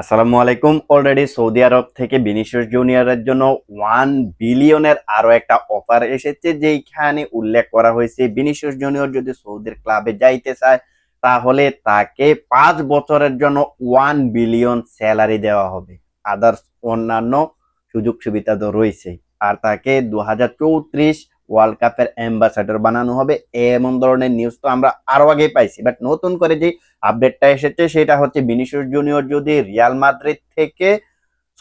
আসসালামু আলাইকুম। Already Saudi আরব থেকে ভিনিসিয়াস জুনিয়রের জন্য 1 বিলিয়নের আরো একটা অফার এসেছে, যেখানে উল্লেখ করা হয়েছে ভিনিসিয়াস জুনিয়র যদি সৌদির ক্লাবে যাইতে চায় তাহলে তাকে 5 বছরের জন্য 1 বিলিয়ন স্যালারি দেওয়া হবে। আদার্স অন্যান্য সুযোগ সুবিধা তো রয়েছে। আর তাকে 2034 ওয়ার্ল্ড কাপের অ্যাম্বাসাডর বানানো হবে। এমন ধরনের নিউজ তো আমরা আরো আগে পাইছি, বাট নতুন করে যে আপডেটটা এসেছে সেটা হচ্ছে ভিনিসিয়াস জুনিয়র যদি রিয়াল মাদ্রিদ থেকে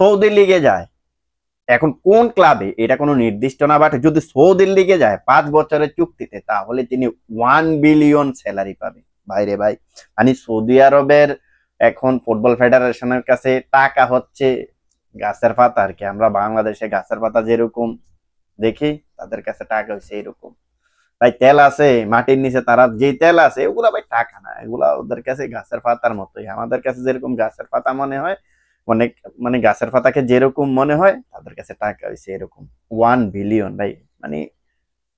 সৌদি লিগে যায়, এখন কোন ক্লাবে এটা কোনো নির্দিষ্ট না, বাট যদি সৌদি লিগে যায় 5 বছরের চুক্তিতে তাহলে তিনি 1 বিলিয়ন স্যালারি পাবে। ভাইরে ভাই, মানে সৌদি আরবের এখন ফুটবল ফেডারেশনের কাছে টাকা হচ্ছে গাছের পাতা আর কি। আমরা বাংলাদেশে গাছের পাতা যেরকম দেখি, তাদের কাছে টাকা হচ্ছে এরকম। ভাই তেল আছে মাটির নিচে, তারা যে তেল আছে ওগুলা ভাই টাকা না, এগুলা ওদের কাছে গাছের পাতার মতোই। আমাদের কাছে যেরকম গাছের পাতা মনে হয়, অনেক মানে গাছের পাতাকে যেরকম মনে হয় তাদের কাছে টাকা হয়েছে এরকম। 1 বিলিয়ন ভাই, মানে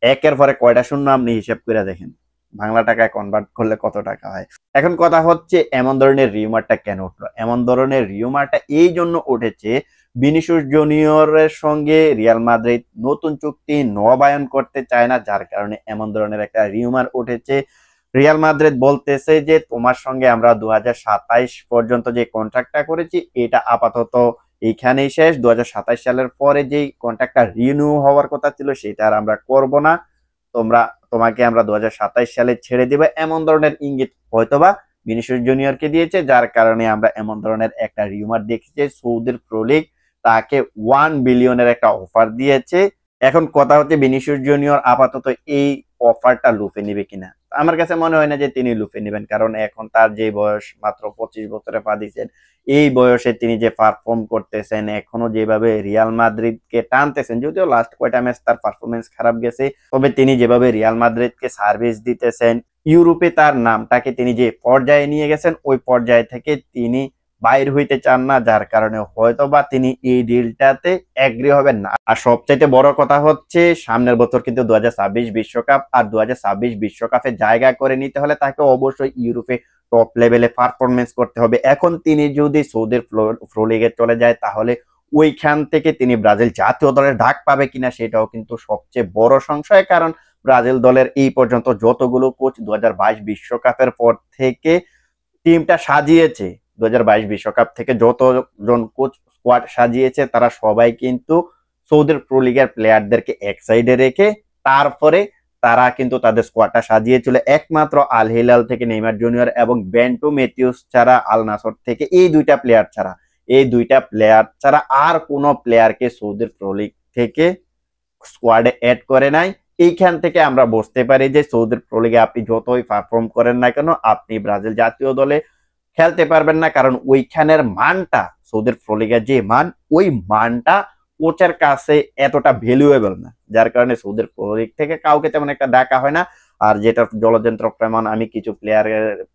একের পরে কয়টা শূন্য আপনি হিসাব করে দেখেন, বাংলা টাকায় কনভার্ট করলে কত টাকা হয়। এখন কথা হচ্ছে এমন ধরনের রিউমারটা কেন উঠলো? এমন ধরনের রিউমারটা এই জন্য উঠেছে, ভিনিসিয়াস জুনিয়রের সঙ্গে রিয়াল মাদ্রিদ নতুন চুক্তি নবায়ন করতে চায় না, যার কারণে এমন ধরনের একটা রিউমার উঠেছে। রিয়াল মাদ্রিদ বলতেছে যে তোমার সঙ্গে আমরা 2027 পর্যন্ত যে কন্ট্রাক্টটা করেছি এটা আপাতত এইখানেই শেষ। 2027 সালের পরে যেই কন্ট্রাক্টটা রিনিউ হওয়ার কথা ছিল সেটা আর আমরা করব না, তোমরা তোমাকে আমরা 2027 সালে ছেড়ে দিবে, এমন ধরনের ইঙ্গিত হয়তোবা ভিনিসিয়াস জুনিয়রকে দিয়েছে। যার কারণে আমরা এমন ধরনের একটা রিউমার দেখছি, সৌদির প্রো লিগ তাকে 1 বিলিয়নের একটা অফার দিয়েছে। এখন কথা হচ্ছে ভিনিসিয়াস জুনিয়র আপাতত এই অফারটা লুফে নিবে কিনা। আমার কাছে মনে হয় না যে তিনি লুফে নেবেন, কারণ এখন তার যে বয়স মাত্র 25 বছরে পা দিয়েছেন, এই বয়সে তিনি যে পারফর্ম করতেছেন, এখনো যেভাবে রিয়াল মাদ্রিদকে টানতেছেন, যদিও লাস্ট কয়টা ম্যাচ তার পারফরমেন্স খারাপ গেছে, তবে তিনি যেভাবে রিয়াল মাদ্রিদকে সার্ভিস দিতেছেন, ইউরোপে তার নামটাকে তিনি যে পর্যায়ে নিয়ে গেছেন ওই পর্যায় থেকে তিনি বাইর হইতে চান না, যার কারণে হয়তোবা তিনি এই ডিলটাতে এগ্রি হবেন না। আর সবচাইতে বড় কথা হচ্ছে সামনের বছর কিন্তু 2026 বিশ্বকাপ, আর 2026 বিশ্বকাপে জায়গা করে নিতে হলে তাকে অবশ্যই ইউরোপে টপ লেভেলে পারফরমেন্স করতে হবে। এখন তিনি যদি সৌদির প্রো লিগে চলে যায় তাহলে ওইখান থেকে তিনি ব্রাজিল জাতীয় দলের ডাক পাবে কিনা সেটাও কিন্তু সবচেয়ে বড় সংশয়। কারণ ব্রাজিল দলের এই পর্যন্ত যতগুলো কোচ 2022 বিশ্বকাপের পর থেকে টিমটা সাজিয়েছে, 2022 বিশ্বকাপ থেকে যতজন কোচ স্কোয়াড সাজিয়েছে তারা সবাই কিন্তু সৌদির প্রো লিগের প্লেয়ারদেরকে এক সাইডে রেখে তারপরে তারা কিন্তু তাদের স্কোয়াডটা সাজিয়েছিল একমাত্র আল হিলাল থেকে নেইমার জুনিয়র এবং বেন্টো মেথিউস ছাড়া, আল নাসর থেকে এই দুইটা প্লেয়ার ছাড়া আর কোনো প্লেয়ারকে সৌদির প্রো লিগ থেকে স্কোয়াডে অ্যাড করে নাই। এইখান থেকে আমরা বুঝতে পারি যে সৌদির প্রো লিগে আপনি যতই পারফর্ম করেন না কেন, আপনি ব্রাজিল জাতীয় দলে খেলতে পারবেন না, কারণ ওইখানের মানটা, সৌদির প্রো লিগের যে মান, ওই মানটা কোচের কাছে এতটা ভ্যালুয়েবল না, যার কারণে সৌদির প্রো লিগ থেকে কাউকে তেমন একটা ডাকা হয় না। আর যেটা জলযন্ত্র প্রমাণ আমি কিছু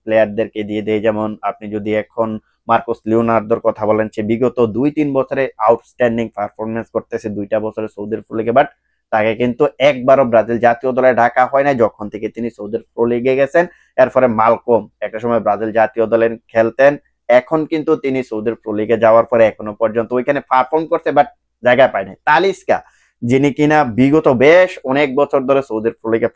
প্লেয়ারদেরকে দিয়ে দেই, যেমন আপনি যদি এখন মার্কোস লিওনার্দোর কথা বলেন, সে বিগত 2-3 বছরে আউটস্ট্যান্ডিং পারফরমেন্স করতেছে 2টা বছরে সৌদির প্রো লিগে, বাট তাকে কিন্তু একবারও ব্রাজিল জাতীয় দলে ডাকা হয় না যখন থেকে তিনি সৌদির প্রো লিগে গেছেন। এরপরে মালকম একটা সময় ব্রাজিল জাতীয় দলে খেলতেন, এখন কিন্তু তিনি সৌদির প্রো লিগে যাওয়ার পরে এখনো পর্যন্ত ওইখানে পারফর্ম করছে, বাট জায়গা পায় না। তালিস্কা, যিনি কিনা বিগত বেশ অনেক বছর ধরে সৌদির প্রো লিগে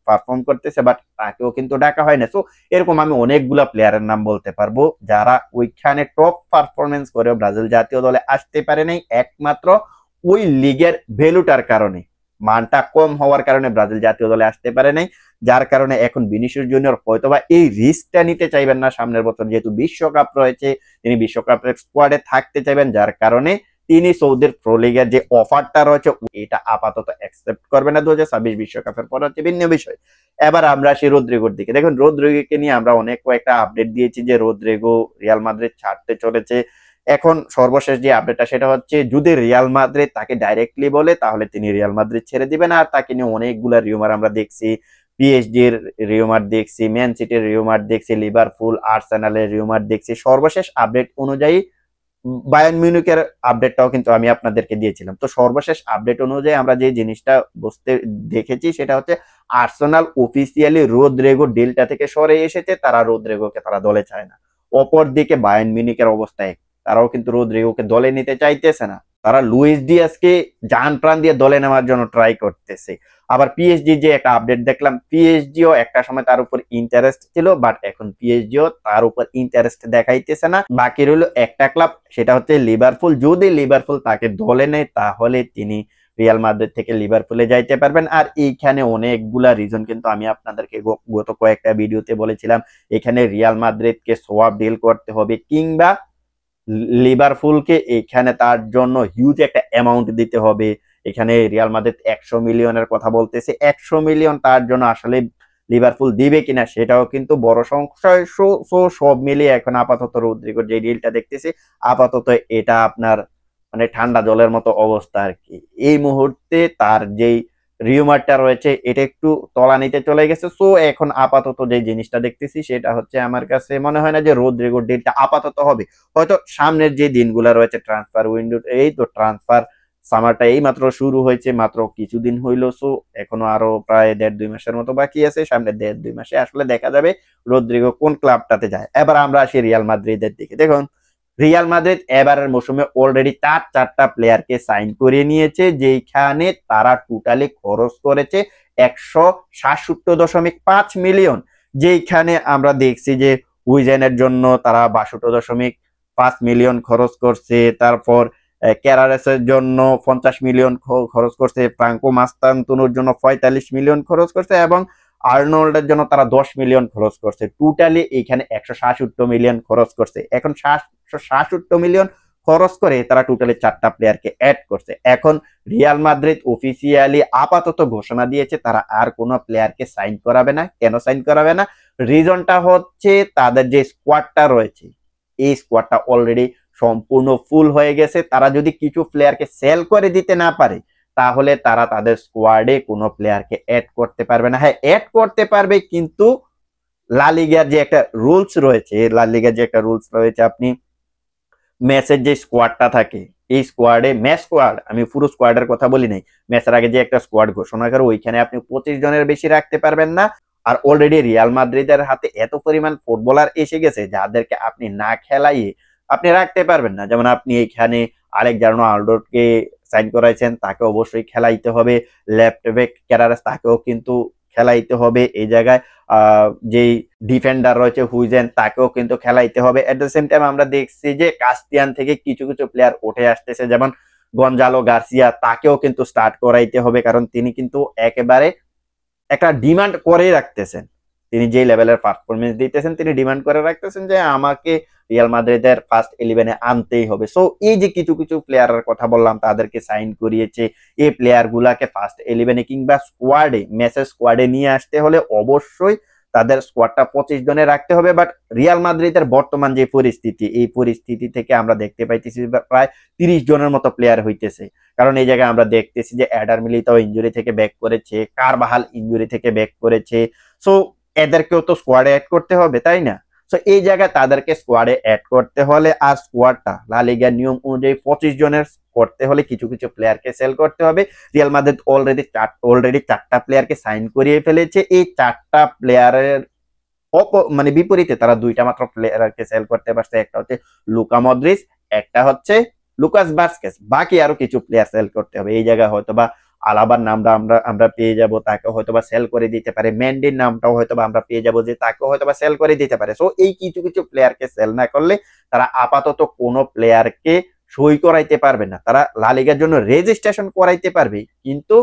পারফর্ম করতেছে, বাট তাকেও কিন্তু ডাকা হয় না। তো এরকম আমি অনেকগুলা প্লেয়ারের নাম বলতে পারবো যারা ওইখানে টপ পারফরমেন্স করেও ব্রাজিল জাতীয় দলে আসতে পারে নাই, একমাত্র ওই লিগের ভ্যালুটার কারণে, মানটা কম হওয়ার কারণে ব্রাজিল জাতীয় দলে আসতে পারে নাই। যার কারণে এখন ভিনিসিয়াস জুনিয়র হয়তোবা এই রিস্কটা নিতে চাইবেন না সামনের বছর, যেহেতু বিশ্বকাপ রয়েছে, তিনি বিশ্বকাপের স্কোয়াডে থাকতে চাইবেন, যার কারণে তিনি সৌদির প্রো লিগের যে অফারটা রয়েছে এটা আপাতত অ্যাকসেপ্ট করবে না। 2026 বিশ্বকাপের পর হচ্ছে ভিন্ন বিষয়। এবার আমরা আসি রদ্রিগোর দিকে। দেখুন, রদ্রিগোকে নিয়ে আমরা অনেক কয়েকটা আপডেট দিয়েছি যে রদ্রিগো রিয়াল মাদ্রিদ ছাড়তে চলেছে। এখন সর্বশেষ যে আপডেটটা সেটা হচ্ছে, যদি রিয়াল মাদ্রিদ তাকে ডাইরেক্টলি বলে তাহলে তিনি রিয়াল মাদ্রিদ ছেড়ে দিবেন। আর তাকে নিয়ে অনেকগুলা রিউমার আমরা দেখছি, পিএসজির রিউমার দেখছি, ম্যান সিটির রিউমার দেখছি, লিভারপুল আর্সেনালের রিউমার দেখছি। সর্বশেষ আপডেট অনুযায়ী বায়ার্ন মিউনিখের আপডেটটাও কিন্তু আমি আপনাদেরকে দিয়েছিলাম। তো সর্বশেষ আপডেট অনুযায়ী আমরা যে জিনিসটা দেখেছি সেটা হচ্ছে আর্সেনাল অফিসিয়ালি রদ্রিগো ডিলটা থেকে সরে এসেছে, তারা রদ্রিগোকে তারা দলে চায় না। অপরদিকে বায়ার্ন মিউনিখের অবস্থা তারাও কিন্তু রদ্রিগোকে দলে নিতে চাইতেছে না। তারা লুইস ডিয়াজকে জান প্রাণ দিয়ে দলে নেওয়ার জন্য ট্রাই করতেছে। আবার পিএসজি যে একটা আপডেট দেখলাম, পিএসজিও একটা সময় তার উপর ইন্টারেস্ট ছিল, বাট এখন পিএসজিও তার উপর ইন্টারেস্ট দেখাইতেছে না। বাকি রইল একটা ক্লাব, সেটা হচ্ছে লিভারপুল। যদি লিভারপুল তাকে দলে নেয় তাহলে তিনি রিয়াল মাদ্রিদ থেকে লিভারপুলে যাইতে পারবেন। আর এইখানে অনেকগুলা রিজন কিন্তু আমি আপনাদেরকে গত কয়েকটা ভিডিওতে বলেছিলাম। এখানে রিয়াল মাদ্রিদকে সোয়াপ ডিল করতে হবে, কিংবা লিভারপুলকে এখানে তার জন্য হিউজ একটা অ্যামাউন্ট দিতে হবে। এখানে রিয়াল মাদ্রিদ 100 মিলিয়নের কথা বলতেছে। 100 মিলিয়ন তার জন্য আসলে লিভারপুল দিবে কিনা সেটাও কিন্তু বড় সংশয়। সব মিলিয়ে এখন আপাতত রদ্রিগোর যে ডিলটা দেখতেছি, আপাতত এটা আপনার মানে ঠান্ডা জলের মতো অবস্থা আর কি। এই মুহূর্তে তার যেই রিউমারটা রয়েছে এটা একটু তলানিতে চলে গেছে। সো এখন আপাতত যে জিনিসটা দেখতেছি সেটা হচ্ছে, আমার কাছে মনে হয় না যে রদ্রিগোর ডিলটা আপাতত হবে। হয়তো সামনের যে দিনগুলো রয়েছে ট্রান্সফার উইন্ডো, এই তো ট্রান্সফার সামারটা এই মাত্র শুরু হয়েছে, মাত্র কিছুদিন হইলো। সো এখনো আরো প্রায় 1.5-2 মাসের মতো বাকি আছে। সামনে 1.5-2 মাসে আসলে দেখা যাবে রদ্রিগো কোন ক্লাবটাতে যায়। এবার আমরা আসি রিয়াল মাদ্রিদের দিকে। দেখুন, রিয়াল মাদ্রিদ এবারের মৌসুমে অলরেডি চারটা প্লেয়ারকে সাইন করে নিয়েছে, যেখানে তারা টোটালি খরচ করেছে 167.5 মিলিয়ন। যেখানে আমরা দেখছি যে উইজেনের জন্য তারা 62.5 মিলিয়ন খরচ করছে, তারপর ক্যারারেসের জন্য 50 মিলিয়ন খরচ করছে, ফ্রাঙ্কো মাস্তান্তুনোর জন্য 45 মিলিয়ন খরচ করছে, এবং আর্নল্ডের জন্য তারা 10 মিলিয়ন খরচ করছে। টোটালি এখানে 167 মিলিয়ন খরচ করছে। এখন 167 মিলিয়ন খরচ করে তারা টোটালি চারটা প্লেয়ারকে অ্যাড করছে। এখন রিয়াল মাদ্রিদ অফিসিয়ালি আপাতত ঘোষণা দিয়েছে তারা আর কোনো প্লেয়ারকে সাইন করাবে না। কেন সাইন করাবে না? রিজনটা হচ্ছে তাদের যে স্কোয়াডটা রয়েছে, এই স্কোয়াডটা অলরেডি সম্পূর্ণ ফুল হয়ে গেছে। তারা যদি কিছু প্লেয়ারকে সেল করে দিতে না পারে তাহলে তারা তাদের স্কোয়াডে কোনো প্লেয়ারকে অ্যাড করতে পারবে না। হ্যাঁ, অ্যাড করতে পারবে, কিন্তু লা লিগার যে একটা রুলস রয়েছে, আপনি ম্যাচের যে স্কোয়াডটা থাকে, এই স্কোয়াডে ম্যাচ স্কোয়াড, আমি পুরো স্কোয়াডের কথা বলি নাই, ম্যাচের আগে যে একটা স্কোয়াড ঘোষণা করে ওইখানে আপনি 25 জনের বেশি রাখতে পারবেন না। আর অলরেডি রিয়াল মাদ্রিদের হাতে এত পরিমাণ ফুটবলার এসে গেছে যাদেরকে আপনি না খেলাইয়ে আপনি রাখতে পারবেন না। যেমন আপনি এখানে আলেকজান্ডার আর্নল্ডকে সাইন করাইছেন, তাকে অবশ্যই খেলাইতে হবে। লেফট ব্যাক ক্যারারেস, তাকেও কিন্তু খেলাইতে হবে। এই জায়গায় যেই ডিফেন্ডার রয়েছে হুইজেন, তাকেও কিন্তু খেলাইতে হবে। এট দ্য সেম টাইম আমরা দেখছি যে কাস্তিয়ান থেকে কিছু কিছু প্লেয়ার উঠে আসতেছে, যেমন গঞ্জালো গার্সিয়া, তাকেও কিন্তু স্টার্ট করাইতে হবে, কারণ তিনি কিন্তু একেবারে একটা ডিমান্ড করে রাখতেছেন। তিনি যে লেভেলের পারফরমেন্স দিতেছেন, তিনি ডিমান্ড করে রাখতেছেন যে আমাকে রিয়াল মাদ্রিদের ফার্স্ট 11-এ আনতেই হবে। সো এই যে কিছু কিছু প্লেয়ারের কথা বললাম তাদেরকে সাইন করিয়েছে, এই প্লেয়ার গুলাকে ফার্স্ট 11-এ কিংবা স্কোয়াডে, ম্যাচের স্কোয়াডে নিয়ে আসতে হলে অবশ্যই তাদের স্কোয়াডটা 25 জনে রাখতে হবে। বাট রিয়াল মাদ্রিদের বর্তমান যে পরিস্থিতি, এই পরিস্থিতি থেকে আমরা দেখতে পাইতেছি প্রায় 30 জনের মতো প্লেয়ার হইতেছে। কারণ এই জায়গায় আমরা দেখতেছি যে এডার মিলিতাও ইনজুরি থেকে ব্যাক করেছে, কারবাহাল ইনজুরি থেকে ব্যাক করেছে। সো এদেরকেও তো স্কোয়াডে অ্যাড করতে হবে, তাই না? সো এই জায়গায় তাদেরকে স্কোয়াডে অ্যাড করতে হলে, আর স্কোয়াডটা লা লিগার নিয়ম অনুযায়ী 25 জনের করতে হলে কিছু কিছু প্লেয়ারকে সেল করতে হবে। রিয়াল মাদ্রিদ অলরেডি চারটা প্লেয়ারকে সাইন করিয়ে ফেলেছে। এই চারটা প্লেয়ারের মানে বিপরীতে তারা দুইটা মাত্র প্লেয়ারকে সেল করতে পারছে। একটা হচ্ছে লুকা মদ্রিচ, একটা হচ্ছে লুকাস ভাস্কেস। বাকি আরো কিছু প্লেয়ার সেল করতে হবে। এই জায়গায় হয়তোবা আলাবার নামটা আমরা পেয়ে যাব, তাকে হয়তোবা সেল করে দিতে পারে। মেন্ডির নামটাও হয়তোবা আমরা পেয়ে যাব, যে তাকে হয়তোবা সেল করে দিতে পারে। সো এই কিছু কিছু প্লেয়ারকে সেল না করলে তারা আপাতত কোনো প্লেয়ারকে সই করাইতে পারবে না। তারা লা লিগার জন্য রেজিস্ট্রেশন করাইতে পারবে, কিন্তু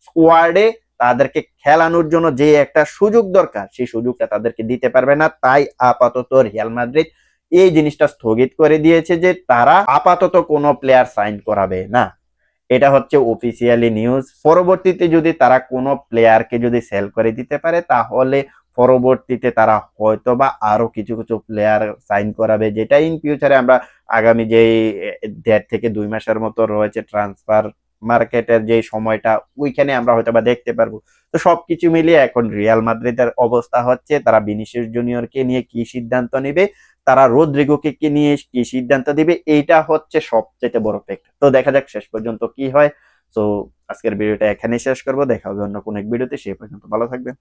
স্কোয়াডে তাদেরকে খেলানোর জন্য যে একটা সুযোগ দরকার সেই সুযোগটা তাদেরকে দিতে পারবে না। তাই আপাতত রিয়াল মাদ্রিদ এই জিনিসটা স্থগিত করে দিয়েছে যে তারা আপাতত কোনো প্লেয়ার সাইন করাবে না। এটা হচ্ছে অফিসিয়ালি নিউজ। পরবর্তীতে যদি তারা কোনো প্লেয়ারকে যদি সেল করে দিতে পারে তাহলে পরবর্তীতে তারা হয়তোবা আরো কিছু কিছু প্লেয়ার সাইন করাবে, যেটা ইন ফিউচারে আমরা আগামী যে 1.5 থেকে 2 মাসের মতো রয়েছে ট্রান্সফার মার্কেটের যে সময়টা, ওইখানে আমরা হয়তোবা দেখতে পারবো। তো সবকিছু মিলিয়ে এখন রিয়াল মাদ্রিদের অবস্থা হচ্ছে তারা ভিনিসিয়াস জুনিয়রকে নিয়ে কি সিদ্ধান্ত নেবে, তারা রদ্রিগোকে নিয়ে কি সিদ্ধান্ত দিবে, এইটা হচ্ছে সবচেয়ে বড় ফ্যাক্টর। তো দেখা যাক শেষ পর্যন্ত কি হয়। তো আজকের ভিডিওটা এখানেই শেষ করবো। দেখা হবে অন্য কোনো এক ভিডিওতে। সেই পর্যন্ত ভালো থাকবেন।